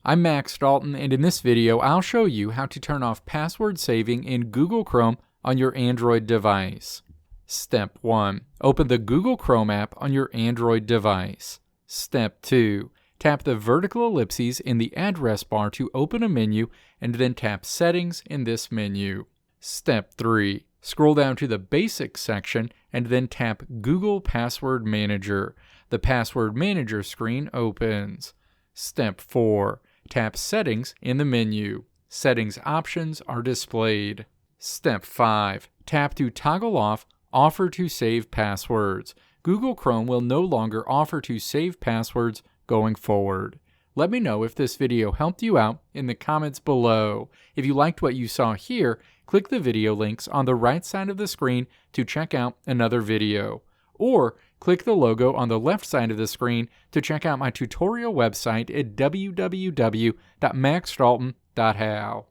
I'm Max Dalton, and in this video I'll show you how to turn off password saving in Google Chrome on your Android device. Step 1. Open the Google Chrome app on your Android device. Step 2. Tap the vertical ellipses in the address bar to open a menu, and then tap Settings in this menu. Step 3. Scroll down to the Basics section and then tap Google Password Manager. The Password Manager screen opens. Step 4. Tap Settings in the menu. Settings options are displayed. Step 5. Tap to toggle off Offer to Save Passwords. Google Chrome will no longer offer to save passwords going forward. Let me know if this video helped you out in the comments below. If you liked what you saw here, click the video links on the right side of the screen to check out another video. Or click the logo on the left side of the screen to check out my tutorial website at www.maxdalton.how.